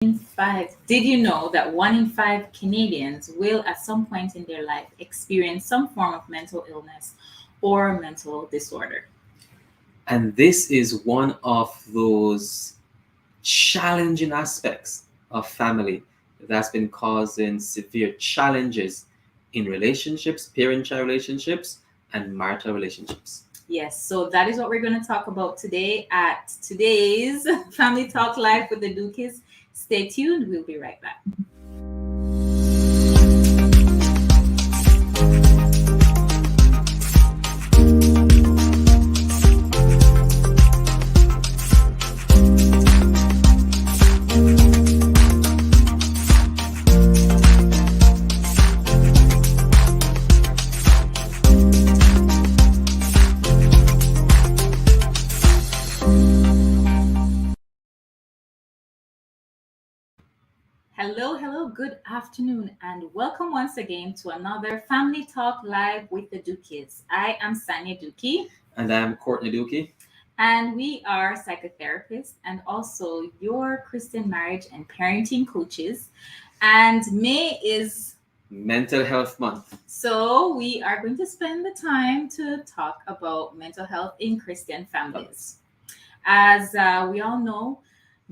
in five. Did you know that 1 in 5 Canadians will, at some point in their life, experience some form of mental illness or mental disorder? And this is one of those challenging aspects of family that's been causing severe challenges in relationships, parent-child relationships, and marital relationships. Yes, so that is what we're going to talk about today at today's Family Talk Live with the Dukis. Stay tuned. We'll be right back. Hello, good afternoon, and welcome once again to another Family Talk Live with the Dukis. I am Sanya Duki. And I'm Courtney Dukey. And we are psychotherapists and also your Christian marriage and parenting coaches. And May is Mental Health Month. So we are going to spend the time to talk about mental health in Christian families. As we all know,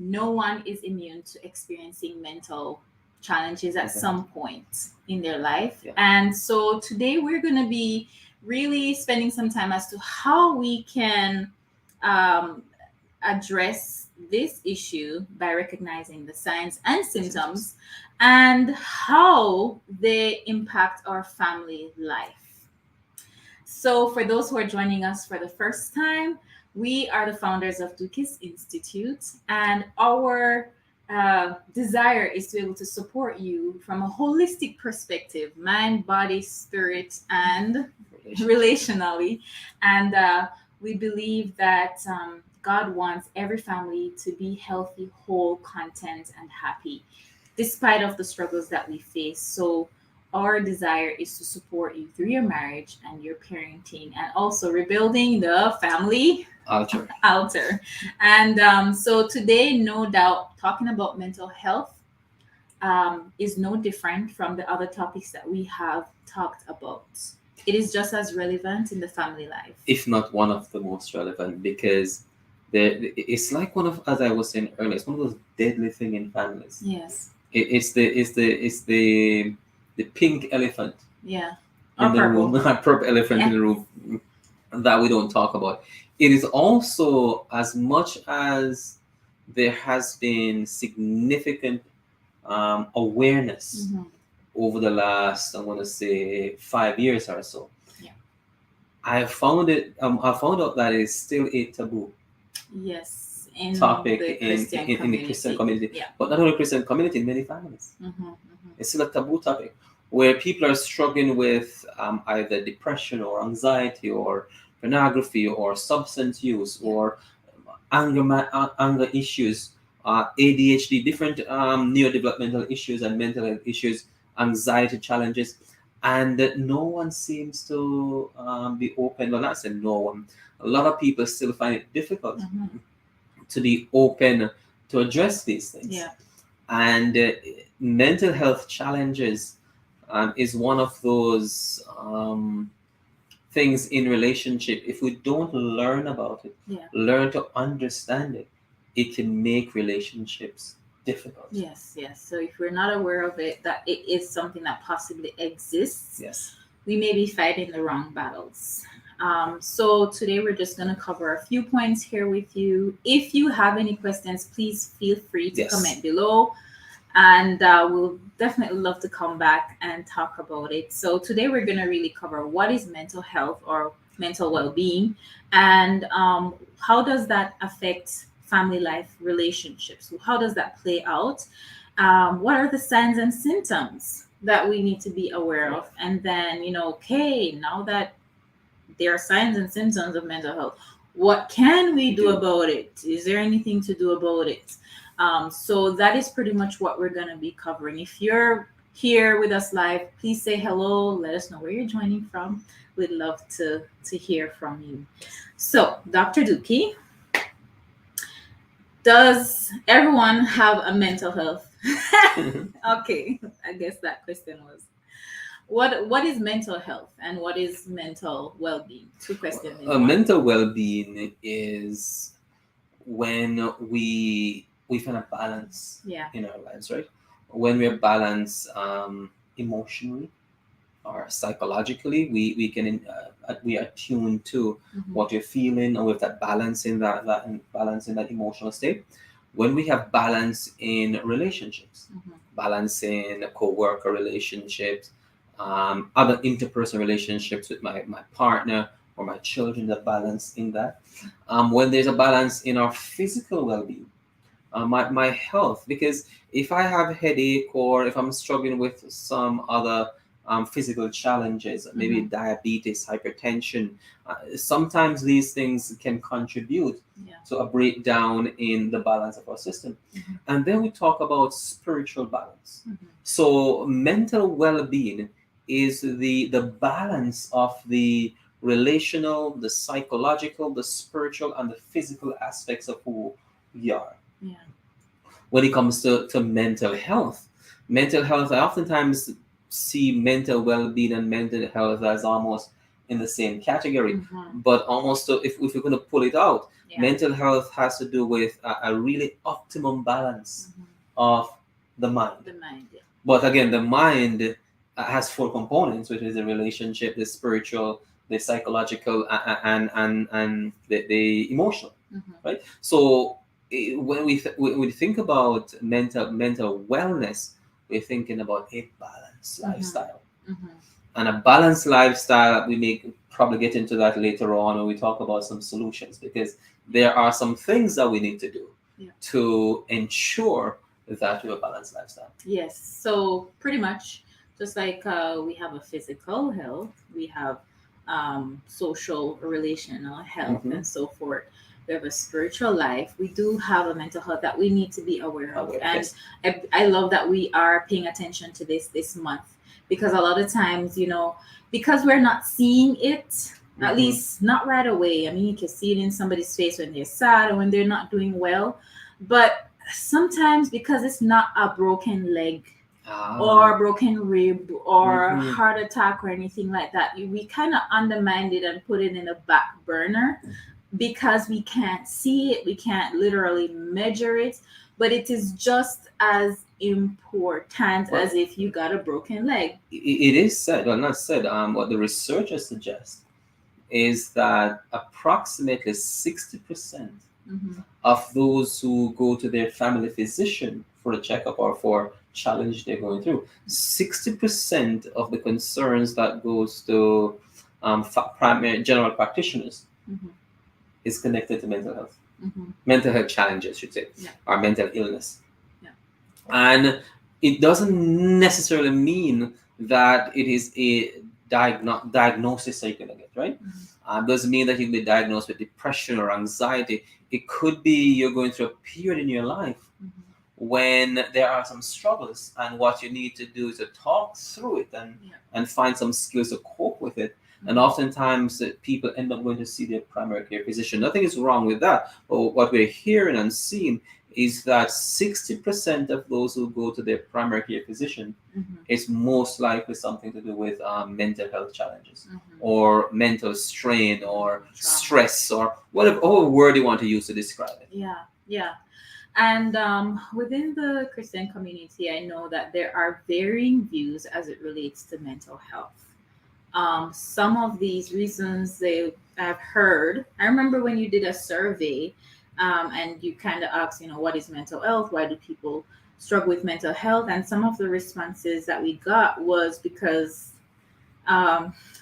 no one is immune to experiencing mental challenges at some point in their life. Yeah. And so today we're going to be really spending some time as to how we can address this issue by recognizing the signs and symptoms and how they impact our family life. So for those who are joining us for the first time, we are the founders of Dukis Institute, and our desire is to be able to support you from a holistic perspective, mind, body, spirit, and relationally. And we believe that God wants every family to be healthy, whole, content, and happy, despite of the struggles that we face. So our desire is to support you through your marriage and your parenting and also rebuilding the family altar. And so today, no doubt, talking about mental health is no different from the other topics that we have talked about. It is just as relevant in the family life, if not one of the most relevant, because it's like one of, as I was saying earlier, it's one of those deadly things in families. Yes. It's the pink elephant. Yeah. In the room, purple elephant in the room that we don't talk about. It is also, as much as there has been significant awareness over the last, I want to say, 5 years or so. Yeah. I found out that it's still a taboo. Yes. Topic in the Christian community. Yeah. But not only Christian community, in many families. It's still a taboo topic where people are struggling with either depression or anxiety or pornography or substance use or anger issues, ADHD, different neurodevelopmental issues and mental health issues, anxiety challenges, and no one seems to be open. Well, not saying no one. A lot of people still find it difficult to be open to address these things. Yeah. And mental health challenges is one of those things in relationship. If we don't learn about it, learn to understand it, it can make relationships difficult. Yes. So if we're not aware of it, that it is something that possibly exists, we may be fighting the wrong battles. So today we're just going to cover a few points here with you. If you have any questions, please feel free to comment below. And we'll definitely love to come back and talk about it. So today we're going to really cover what is mental health or mental well-being, and how does that affect family life relationships? How does that play out? What are the signs and symptoms that we need to be aware of? And then, now that there are signs and symptoms of mental health, what can we do about it? Is there anything to do about it? So that is pretty much what we're going to be covering. If you're here with us live, please say hello. Let us know where you're joining from. We'd love to hear from you. So, Dr. Dukey, Does everyone have a mental health? Okay, I guess that question was what is mental health and what is mental well-being? Two questions in one. Mental well-being is when we find a balance Yeah. in our lives, right? When we're balanced emotionally or psychologically, we are tuned to Mhm. what you're feeling, and with that balance in balance in that emotional state. When we have balance in relationships, Mhm. balance in co-worker relationships, other interpersonal relationships with my partner or my children, the balance in that. When there's a balance in our physical well-being, my health, because if I have headache or if I'm struggling with some other physical challenges, maybe Mhm. diabetes, hypertension, sometimes these things can contribute Yeah. to a breakdown in the balance of our system. Mhm. And then we talk about spiritual balance. Mhm. So mental well-being is the balance of the relational, the psychological, the spiritual, and the physical aspects of who we are. Yeah. When it comes to mental health, I oftentimes see mental well-being and mental health as almost in the same category, Mhm. but almost if we're going to pull it out, Yeah. mental health has to do with a really optimum balance Mhm. of the mind. The mind. Yeah. But again, the mind has four components, which is the relationship, the spiritual, the psychological, and the emotional, Mhm. right? So when when we think about mental wellness, we're thinking about a balanced Mhm. lifestyle, Mhm. and a balanced lifestyle. We may probably get into that later on when we talk about some solutions, because there are some things that we need to do Yeah. to ensure that we have a balanced lifestyle. Yes. So pretty much, just like we have a physical health, we have social, relational health, Mm-hmm. and so forth. We have a spiritual life. We do have a mental health that we need to be aware of, and Yes. I love that we are paying attention to this month, because a lot of times, because we're not seeing it. At Mm-hmm. least not right away. I mean, you can see it in somebody's face when they're sad or when they're not doing well, but sometimes because it's not a broken leg or Ah. a broken rib or a Mm-hmm. heart attack or anything like that, we kind of undermined it and put it in a back burner because we can't see it, we can't literally measure it, but it is just as important Well, as if you got a broken leg. it is said, well, not said, what the researchers suggest is that approximately 60% Hmm. of those who go to their family physician for a checkup or for challenge they're going through, 60% of the concerns that goes to primary general practitioners Hmm. is connected to mental health. Hmm. Mental health challenges, should say, Yeah. or mental illness. Yeah. And it doesn't necessarily mean that it is a diagnosis that you're going to get, right? Hmm. Doesn't mean that you'll be diagnosed with depression or anxiety. It could be you're going through a period in your life Hmm. when there are some struggles, and what you need to do is to talk through it Yeah. and find some skills to cope with it. And Hmm. oftentimes people end up going to see their primary care physician. Nothing is wrong with that. But what we're hearing and seeing is that 60% of those who go to their primary care physician, Hmm. it's most likely something to do with mental health challenges Hmm. or mental strain or Trauma. stress or whatever word you want to use to describe it. Yeah. Yeah. And within the Christian community, I know that there are varying views as it relates to mental health. Some of these reasons I've heard. I remember when you did a survey, and you kind of asked, what is mental health? Why do people struggle with mental health? And some of the responses that we got was because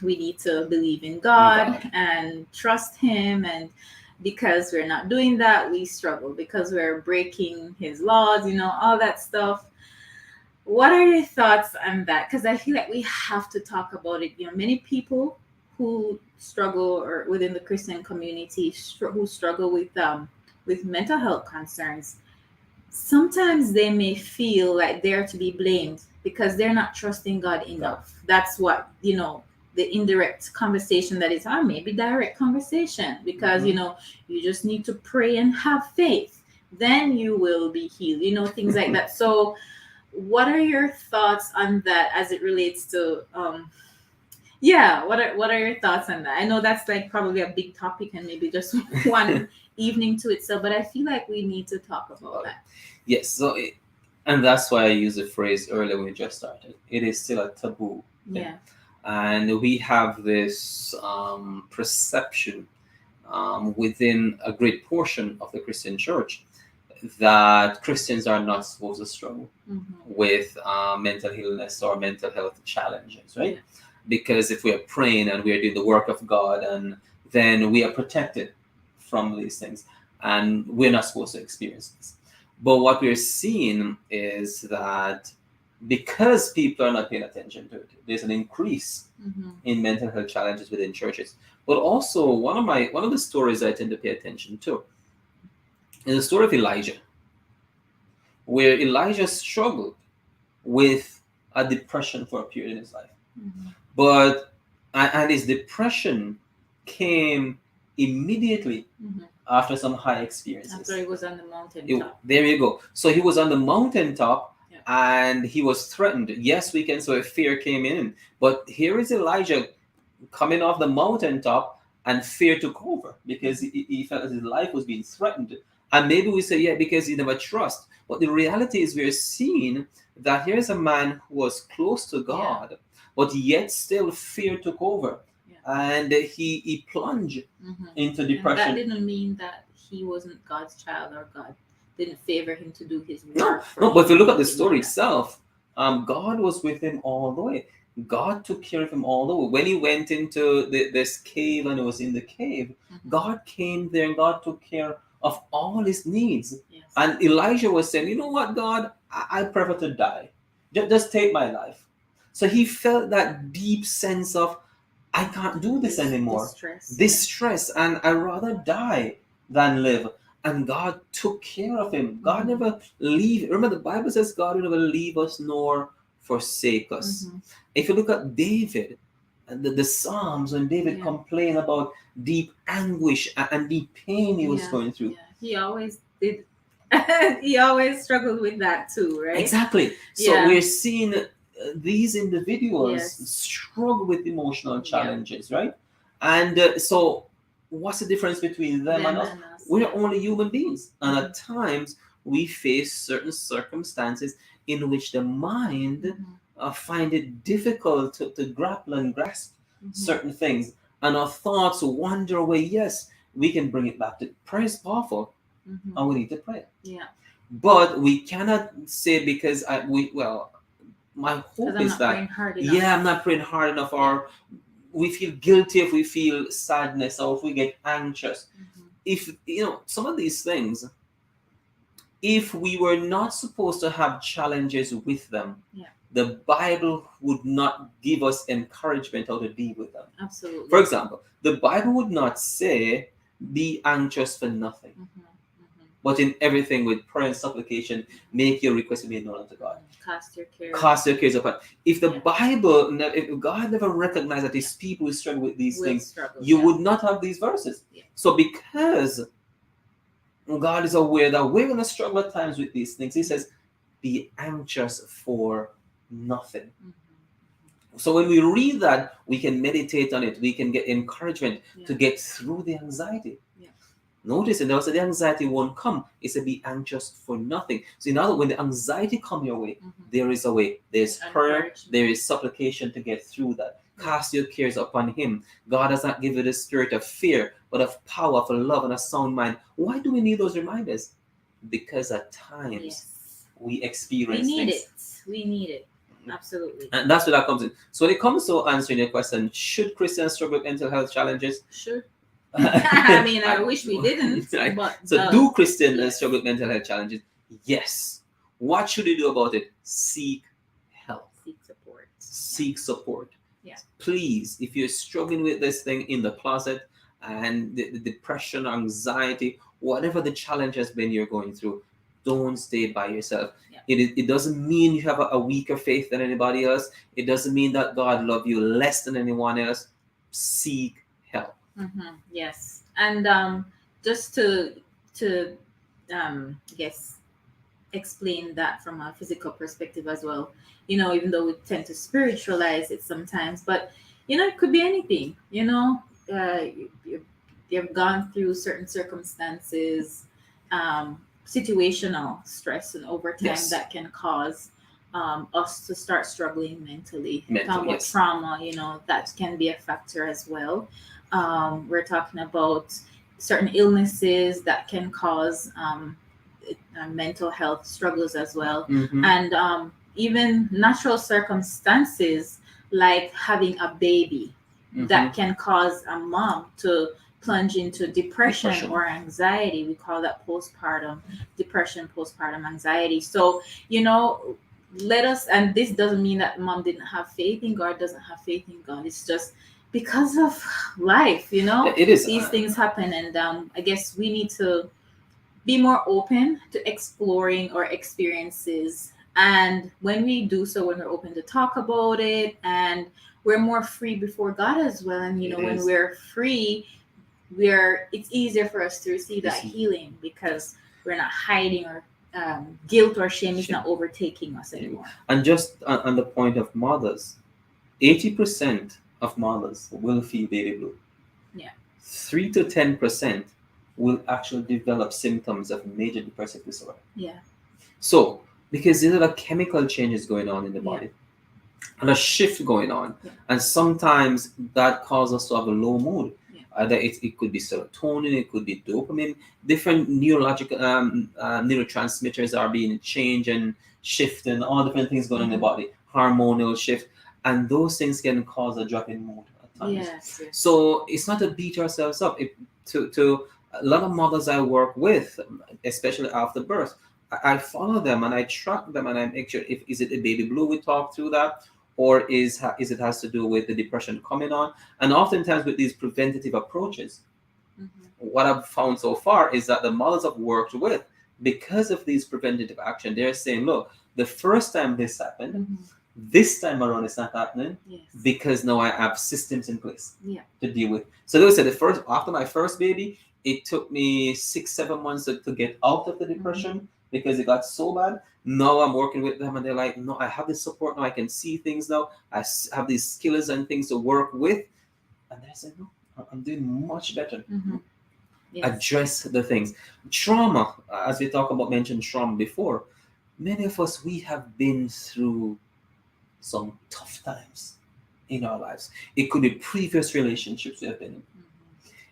we need to believe in God God. and trust Him, and because we're not doing that, we struggle because we're breaking His laws, all that stuff. What are your thoughts on that? Because I feel like we have to talk about it. Many people who struggle or within the Christian community who struggle with mental health concerns, sometimes they may feel like they're to be blamed because they're not trusting God God. enough. That's what, the indirect conversation that is, or maybe direct conversation, because, Mhm. you just need to pray and have faith. then you will be healed. Things like that. So, what are your thoughts on that as it relates to yeah, what are your thoughts on that? I know that's like probably a big topic and maybe just one evening to itself, but I feel like we need to talk about that. Yes, and that's why I used the phrase earlier when we just started. It is still a taboo. Yeah. And we have this perception within a great portion of the Christian church that Christians are not supposed to struggle with mental illness or mental health challenges, right? Yeah. Because if we are praying and we are doing the work of God, and then we are protected from these things, and we're not supposed to experience this. But what we're seeing is that because people are not paying attention to it, there's an increase in mental health challenges within churches. But also one of the stories I tend to pay attention to is the story of Elijah, where Elijah struggled with a depression for a period in his life. But and his depression came immediately after some high experiences. After he was on the mountaintop. There you go. So he was on the mountaintop, and he was threatened. Yes, we can. So fear came in. But here is Elijah coming off the mountaintop, and fear took over because he felt that his life was being threatened. And maybe we say, yeah, because he never trust. But the reality is we're seeing that here's a man who was close to God, but yet still fear took over. And he plunged into depression. And that didn't mean that he wasn't God's child or God didn't favor him to do his work. No, but if you look at the story itself, God was with him all the way. God took care of him all the way. When he went into this cave and he was in the cave, God came there and God took care of all his needs. Yes. And Elijah was saying, you know what, God, I prefer to die. Just take my life. So he felt that deep sense of, I can't do this anymore. This stress, and I'd rather die than live. And God took care of him. God never leave. Remember, the Bible says God will never leave us nor forsake us. If you look at David, the Psalms, when David complained about deep anguish and deep pain he was going through. He always did. He always struggled with that too, right? Exactly. So we're seeing these individuals struggle with emotional challenges, right? And so what's the difference between them and us? We're only human beings. And at times we face certain circumstances in which the mind find it difficult to grapple and grasp certain things. And our thoughts wander away. Yes, we can bring it back to prayer is powerful. And we need to pray. Yeah. But we cannot say because my hope is that I'm not praying hard enough, or we feel guilty if we feel sadness or if we get anxious. If some of these things, if we were not supposed to have challenges with them, the Bible would not give us encouragement how to deal with them. Absolutely. For example, the Bible would not say be anxious for nothing. But in everything with prayer and supplication, make your request be known unto God. Cast your cares upon. If the Bible, if God never recognized that his people struggle with these things, you would not have these verses. So because God is aware that we're going to struggle at times with these things, he says, be anxious for nothing. So when we read that, we can meditate on it. We can get encouragement to get through the anxiety. Notice, and also the anxiety won't come. It said, be anxious for nothing. So in other words, when the anxiety comes your way, there is a way. There's prayer, there is supplication to get through that. Cast your cares upon him. God does not give you the spirit of fear, but of power, of love, and a sound mind. Why do we need those reminders? Because at times we experience things. We need it. Absolutely. And that's where that comes in. So when it comes to answering your question, should Christians struggle with mental health challenges? Sure. I mean, I wish we didn't. But so do Christians struggle with mental health challenges? Yes. What should we do about it? Seek help. Seek support. Yeah. Please, if you're struggling with this thing in the closet and the depression, anxiety, whatever the challenge has been you're going through, don't stay by yourself. It doesn't mean you have a weaker faith than anybody else. It doesn't mean that God loves you less than anyone else. Seek help. Yes. And just to I guess explain that from a physical perspective as well. Even though we tend to spiritualize it sometimes, but it could be anything. You've gone through certain circumstances, situational stress, and over time Yes. that can cause us to start struggling mentally. Mental, Talking about yes. trauma, that can be a factor as well. We're talking about certain illnesses that can cause mental health struggles as well, Mm-hmm. and even natural circumstances like having a baby Mm-hmm. that can cause a mom to plunge into depression Depression. or anxiety. We call that postpartum depression, postpartum anxiety. So, you know, let us, and this doesn't mean that mom didn't have faith in God, doesn't have faith in God. It's just because of life, It is. these things happen. And I guess we need to be more open to exploring our experiences. And when we do so, when we're open to talk about it, and we're more free before God as well. And It when is. we're free, it's easier for us to receive that Listen. healing Yes. because we're not hiding, or guilt or shame is Shame. not overtaking us Yeah. anymore. And just on the point of mothers, 80% of mothers will feel baby blue. Yeah. 3 to 10% will actually develop symptoms of major depressive disorder. Yeah. So, because there are chemical changes going on in the Yeah. body and a shift going on, Yeah. and sometimes that causes us to have a low mood. Yeah. Either it could be serotonin, it could be dopamine, different neurological neurotransmitters are being changed and shifting, all different things going on in the Mhm. body, hormonal shift, and those things can cause a drop in mood at times. Yes. Yes. So it's not to beat ourselves up. To a lot of mothers I work with, especially after birth, I follow them and I track them and I make sure if is it a baby blue, we talk through that, or is it has to do with the depression coming on. And oftentimes with these preventative approaches, Mhm. what I've found so far is that the mothers I've worked with, because of these preventative action, they're saying, look, the first time this happened, Mhm. this time around it's not happening Yes. because now I have systems in place Yeah. to deal with. So they said the first after my first baby, it took me 6-7 months to get out of the depression because it got so bad. Now I'm working with them and they're like, no, I have this support now. I can see things now. Have these skills and things to work with. And they said, no, I'm doing much better. Mhm. Yes. Address the things. Trauma, as we talk about, mentioned trauma before, many of us, we have been through some tough times in our lives. It could be previous relationships we have been in.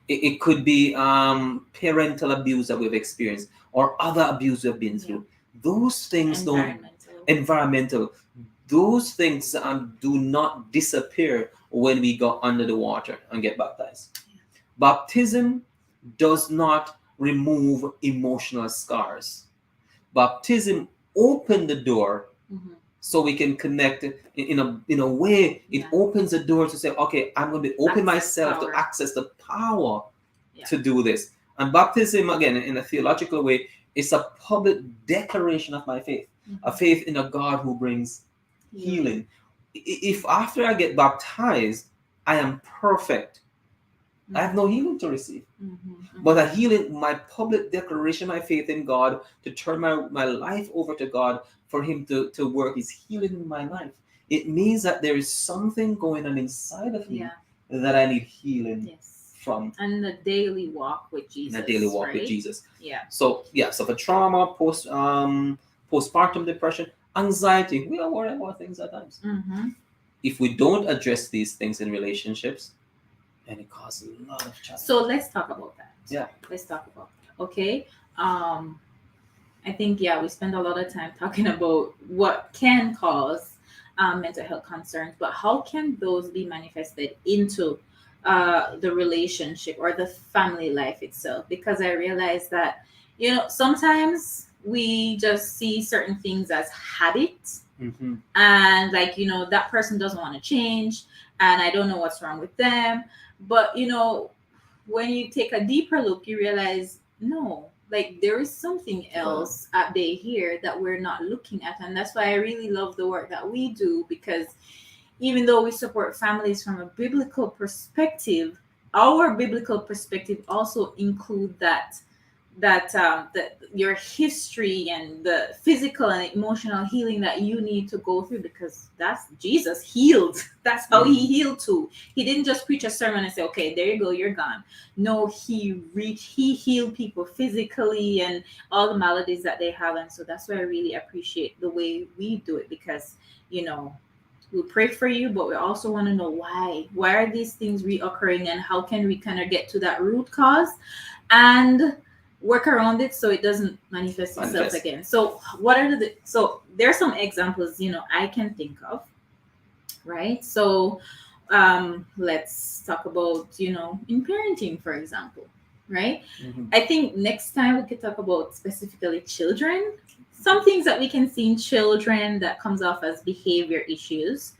It could be parental abuse that we've experienced or other abuse we've been through. Those things don't, environmental, those things do not disappear when we go under the water and get baptized. Baptism does not remove emotional scars. Baptism opened the door Mhm. so we can connect in a way. It Yeah. opens the door to say, okay, I'm going to open Access myself to power. access the power Yeah. to do this. And baptism, again, in a theological way, is a public declaration of my faith, a Mhm. faith in a God who brings healing. If after I get baptized I am perfect, I have no healing to receive. But a healing, my public declaration, my faith in God, to turn my life over to God for Him to work His healing in my life. It means that there is something going on inside of me Yeah. that I need healing Yes. from. And the daily walk with Jesus. In a daily walk with right? Jesus. Yeah. So yeah, so for trauma, postpartum depression, anxiety, we are worried about things at times. Mm-hmm. If we don't address these things in relationships, and it causes a lot of challenges. So let's talk about that. Yeah. Let's talk about that. Okay. I think we spend a lot of time talking about what can cause mental health concerns, but how can those be manifested into the relationship or the family life itself? Because I realize that sometimes we just see certain things as habits, Mm-hmm. and that person doesn't want to change, and I don't know what's wrong with them. But when you take a deeper look, you realize no, like there is something else at bay here that we're not looking at. And that's why I really love the work that we do, because even though we support families from a biblical perspective, our biblical perspective also include that that your history and the physical and emotional healing that you need to go through, because that's Jesus healed. That's how he healed too. He didn't just preach a sermon and say, okay, there you go, you're gone. No, he healed people physically and all the maladies that they have. And so that's why I really appreciate the way we do it, because we pray for you, but we also want to know why are these things reoccurring, and how can we kind of get to that root cause and work around it so it doesn't manifest itself again. So what are so there are some examples I can think of, right? So let's talk about in parenting, for example, right? I think next time we could talk about specifically children, some things that we can see in children that comes off as behavior issues.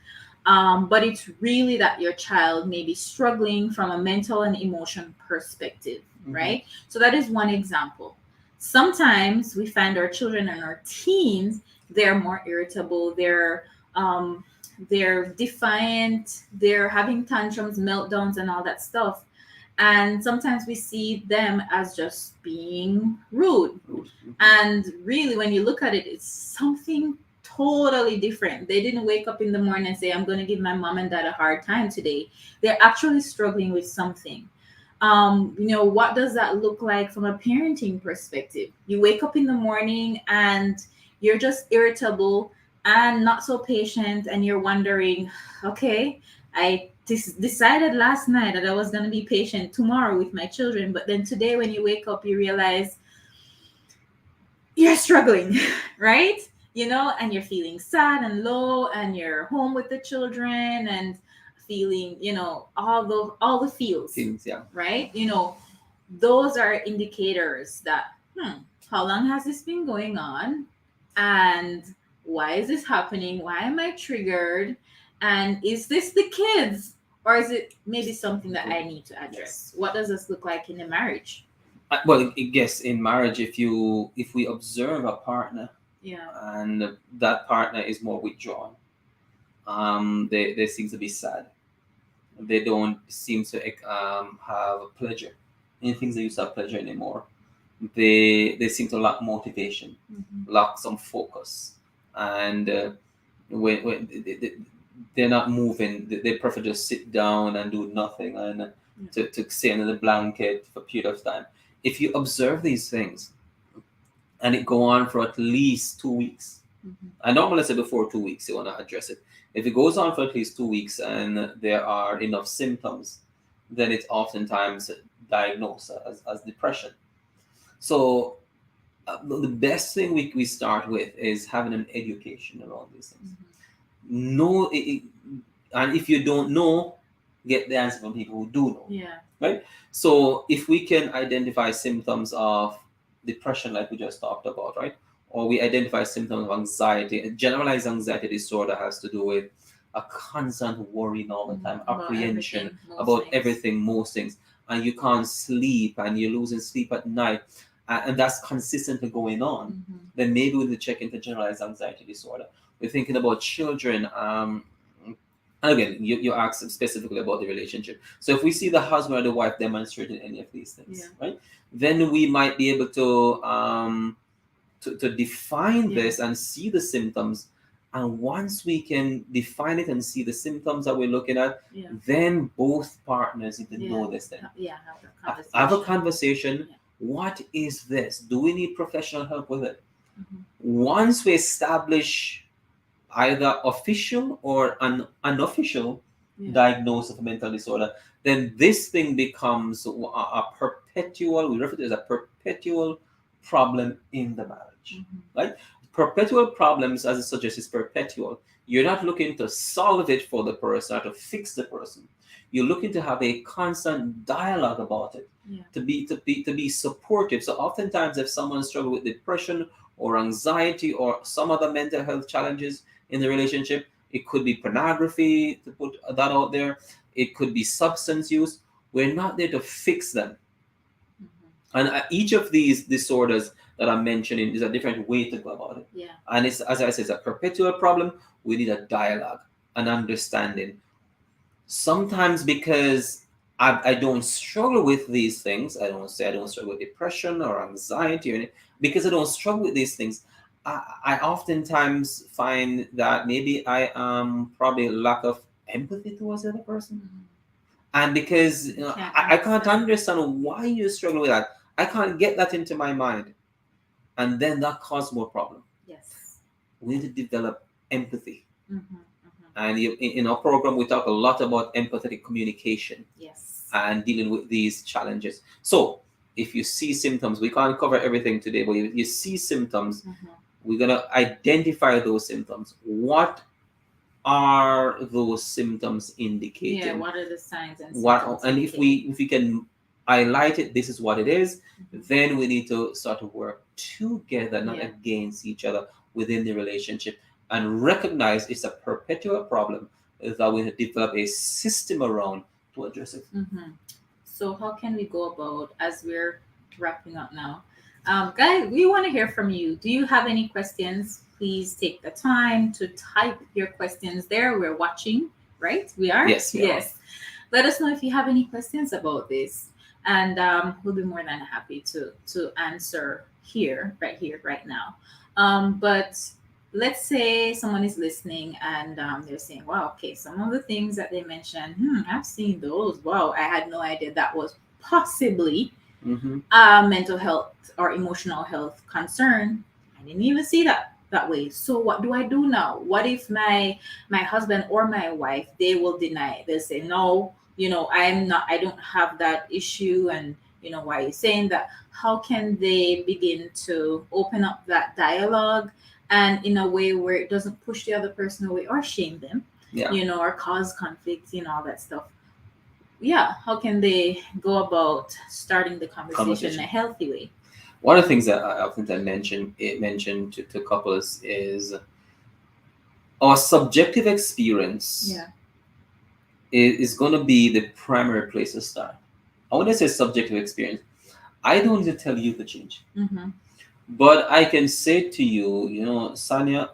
But it's really that your child may be struggling from a mental and emotion perspective, right? So that is one example. Sometimes we find our children and our teens, they're more irritable, they're defiant, they're having tantrums, meltdowns, and all that stuff. And sometimes we see them as just being rude. And really, when you look at it, it's something totally different. They didn't wake up in the morning and say, I'm going to give my mom and dad a hard time today. They're actually struggling with something. What does that look like from a parenting perspective? You wake up in the morning and you're just irritable and not so patient, and you're wondering, okay, I decided last night that I was going to be patient tomorrow with my children, but then today when you wake up, you realize you're struggling, right? And you're feeling sad and low, and you're home with the children and feeling, all the feels, yeah. right? Those are indicators that, how long has this been going on? And why is this happening? Why am I triggered? And is this the kids? Or is it maybe something that I need to address? What does this look like in a marriage? Well, I guess in marriage, if we observe a partner, and that partner is more withdrawn, they seem to be sad. They don't seem to have pleasure in things they used to have pleasure anymore. They seem to lack motivation, lack some focus, and when they're not moving, they prefer to sit down and do nothing, and to stay under the blanket for a period of time. If you observe these things and it go on for at least 2 weeks, I normally say before 2 weeks you want to address it. If it goes on for at least 2 weeks and there are enough symptoms, then it's oftentimes diagnosed as depression. So the best thing we start with is having an education around these things. Know it, and if you don't know, get the answer from people who do know. Right? So if we can identify symptoms of depression, like we just talked about, right? Or we identify symptoms of anxiety. Generalized anxiety disorder has to do with a constant worrying all the time, apprehension about everything, most things, and you can't sleep, and you're losing sleep at night, and that's consistently going on. Then maybe we need to check into generalized anxiety disorder. We're thinking about children. And again, you asked specifically about the relationship. So if we see the husband or the wife demonstrating any of these things, right, then we might be able to define this and see the symptoms. And once we can define it and see the symptoms that we're looking at, then both partners need to know this thing. Have a conversation. What is this? Do we need professional help with it? Once we establish either official or an unofficial diagnosis of a mental disorder, then this thing becomes a perpetual, we refer to it as a perpetual problem in the marriage, right? Perpetual problems, as it suggests, is perpetual. You're not looking to solve it for the person or to fix the person. You're looking to have a constant dialogue about it, to be supportive. So oftentimes, if someone struggles with depression or anxiety or some other mental health challenges in the relationship, it could be pornography, to put that out there. It could be substance use. We're not there to fix them. And each of these disorders that I'm mentioning is a different way to go about it. And it's, as I said, it's a perpetual problem. We need a dialogue, an understanding. Sometimes because I don't struggle with these things. I don't say I don't struggle with depression or anxiety or anything, because I don't struggle with these things. I oftentimes find that maybe I am probably lack of empathy towards the other person. And because I can't understand why you struggle with that. I can't get that into my mind. And then that causes more problem. Yes. We need to develop empathy. And in our program, we talk a lot about empathetic communication. Yes. And dealing with these challenges. So if you see symptoms, we can't cover everything today, but if you see symptoms, we're going to identify those symptoms. What are those symptoms indicating? Yeah, what are the signs and symptoms? And if we can highlight it, this is what it is, then we need to sort of work together, not against each other within the relationship, and recognize it's a perpetual problem that we develop a system around to address it. So how can we go about, as we're wrapping up now, guys, we want to hear from you. Do you have any questions? Please take the time to type your questions there. We're watching, right? We are? Yes. Let us know if you have any questions about this, and we'll be more than happy to answer right now. But let's say someone is listening and they're saying, wow, okay, some of the things that they mentioned, I've seen those. Wow, I had no idea that was possibly a mental health or emotional health concern. I didn't even see that way. So what do I do now? What if my husband or my wife, they will deny it? They'll say, no, I don't have that issue, and why are you saying that? How can they begin to open up that dialogue, and in a way where it doesn't push the other person away or shame them, or cause conflict, all that stuff? How can they go about starting the conversation in a healthy way? One of the things that I often mention to couples is our subjective experience is going to be the primary place to start. I want to say subjective experience. I don't need to tell you to change. But I can say to you, Sanya,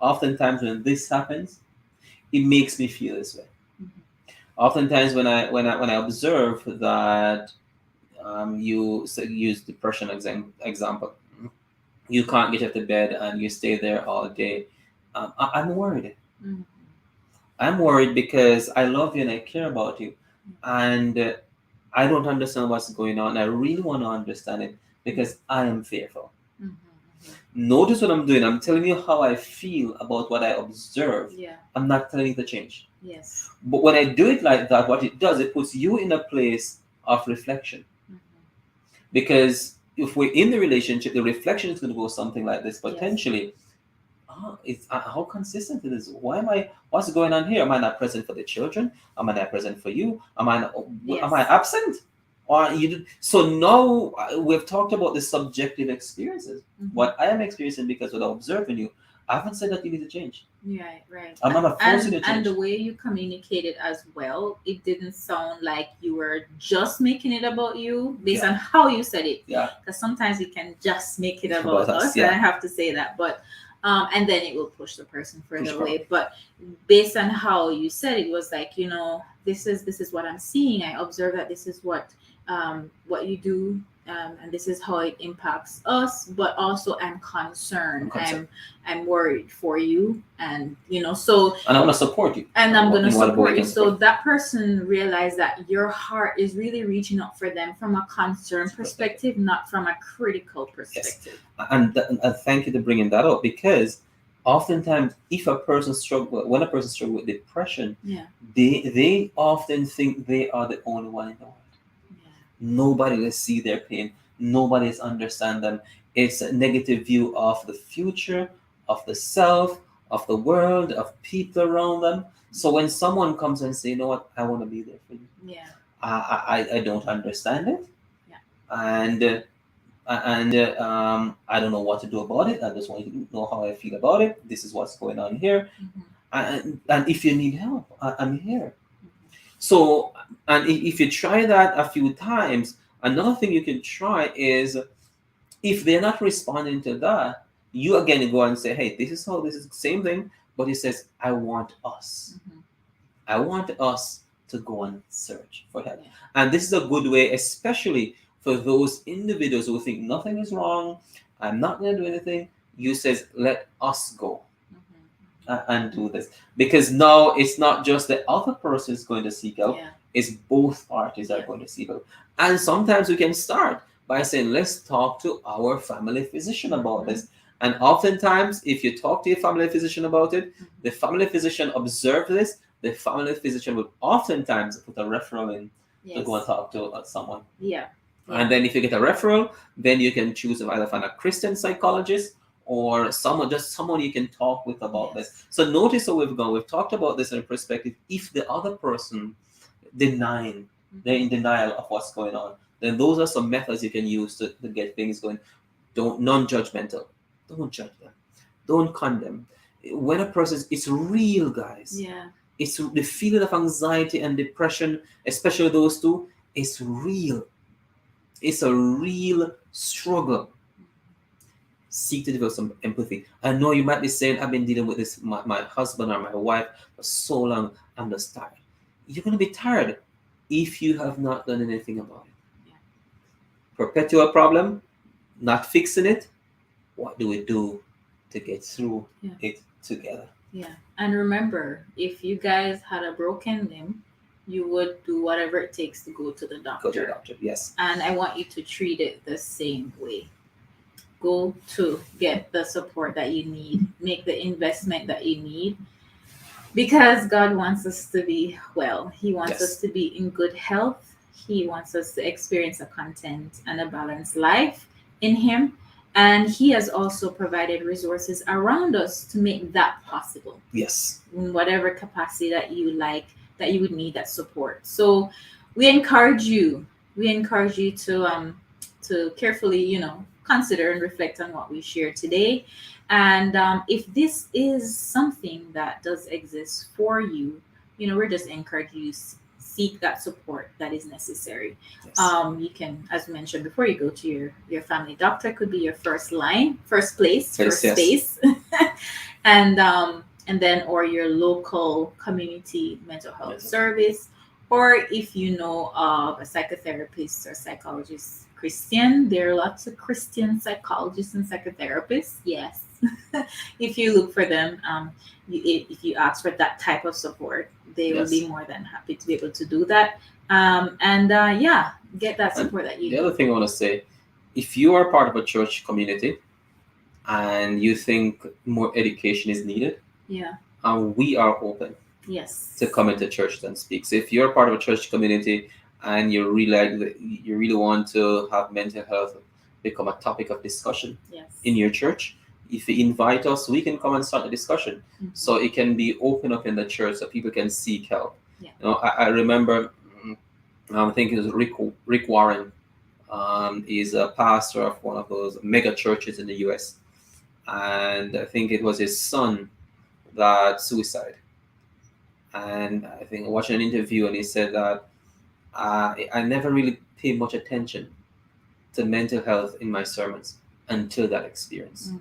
oftentimes when this happens, it makes me feel this way. Oftentimes when I observe that you use depression example, you can't get out of bed and you stay there all day. I'm worried. I'm worried because I love you and I care about you, and I don't understand what's going on. I really want to understand it because I am fearful. Notice what I'm doing. I'm telling you how I feel about what I observe. I'm not telling you to change. Yes. But when I do it like that, what it does, it puts you in a place of reflection. Because if we're in the relationship, the reflection is going to go something like this potentially. It's how consistent it is. What's going on here? Am I not present for the children? Am I not present for you? Am I absent? Or you? So now we've talked about the subjective experiences. What I am experiencing because without observing you, I haven't said that you need to change. Yeah, right. I'm not forcing you to change. And the way you communicated as well, it didn't sound like you were just making it about you based on how you said it. Yeah. Because sometimes we can just make it about us, and I have to say that. But and then it will push the person further away. But based on how you said it, was like, this is what I'm seeing. I observe that this is what you do, and this is how it impacts us. But also, I'm concerned. I'm worried for you, and so. And I want to support you. And I'm going to support you. So that person realized that your heart is really reaching out for them from a concern perspective, not from a critical perspective. Yes. And thank you for bringing that up, because oftentimes when a person struggles with depression, they often think they are the only one in the world. Nobody will see their pain. Nobody is understand them. It's a negative view of the future, of the self, of the world, of people around them. So when someone comes and say, you know what, I want to be there for you. I don't understand it. And I don't know what to do about it. I just want you to know how I feel about it. This is what's going on here. And if you need help, I'm here. So, and if you try that a few times, another thing you can try is, if they're not responding to that, you again go and say, hey, this is the same thing, but he says, I want us. I want us to go and search for help. Yeah. And this is a good way, especially for those individuals who think nothing is wrong, I'm not going to do anything. You says, let us go and do this. Because now it's not just the other person is going to seek help, Yeah. it's both parties are Yeah. going to seek help. And sometimes we can start by saying, let's talk to our family physician about this. And oftentimes, if you talk to your family physician about it, the family physician observe this, the family physician would oftentimes put a referral in to go and Yes. talk to someone. Yeah. And then if you get a referral, then you can choose to either find a Christian psychologist or someone, just someone you can talk with about this. Yes. So notice how we've gone. We've talked about this in a perspective. If the other person denying, they're in denial of what's going on, then those are some methods you can use to get things going. Don't non-judgmental. Don't judge them. Don't condemn. When a person, it's real, guys. Yeah. It's the feeling of anxiety and depression, especially those two. It's real. It's a real struggle. Seek to develop some empathy. I know you might be saying, I've been dealing with this, my husband or my wife for so long, I'm just tired. You're going to be tired if you have not done anything about it. Yeah. Perpetual problem, not fixing it. What do we do to get through it together? Yeah. And remember, if you guys had a broken limb, you would do whatever it takes to go to the doctor. Go to the doctor, yes. And I want you to treat it the same way. Go to get the support that you need, make the investment that you need, because God wants us to be well. He wants us to be in good health. He wants us to experience a content and a balanced life in Him. And He has also provided resources around us to make that possible. Yes. In whatever capacity that you like, that you would need that support. So we encourage you to carefully, consider and reflect on what we shared today. And if this is something that does exist for you, we're just encouraging you seek that support that is necessary. Yes. You can, as mentioned before, you go to your family doctor, could be your first place, first space. And then, or your local community mental health service, or if you know of a psychotherapist or psychologist, Christian, there are lots of Christian psychologists and psychotherapists. Yes. If you look for them, if you ask for that type of support, they will be more than happy to be able to do that. Get that support that you need. The other thing I want to say, if you are part of a church community and you think more education is needed, we are open to come into church and speak. So if you're part of a church community and you really want to have mental health become a topic of discussion in your church, if you invite us, we can come and start a discussion. So it can be open up in the church so people can seek help. I remember, I think it was Rick Warren. He's a pastor of one of those mega churches in the US. And I think it was his son that suicide. And I think watching an interview, and he said that I never really paid much attention to mental health in my sermons until that experience.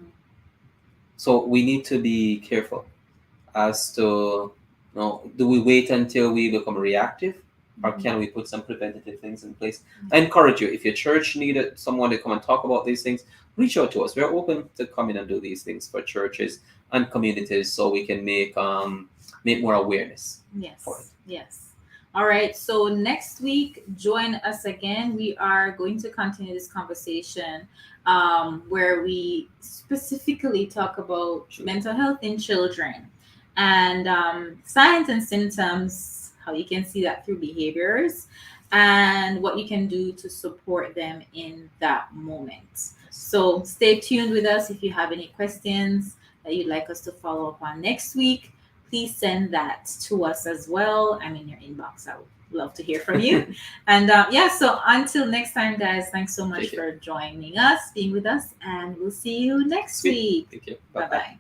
So we need to be careful as to, do we wait until we become reactive, or can we put some preventative things in place? I encourage you, if your church needed someone to come and talk about these things, reach out to us. We're open to come in and do these things for churches and communities, so we can make more awareness for it. Yes. All right. So next week, join us again. We are going to continue this conversation where we specifically talk about mental health in children and signs and symptoms, how you can see that through behaviors, and what you can do to support them in that moment. So stay tuned with us. If you have any questions that you'd like us to follow up on next week, please send that to us as well. I'm in your inbox. I would love to hear from you. And so until next time, guys, thanks so much for joining us, being with us, and we'll see you next week. Thank you. Bye-bye.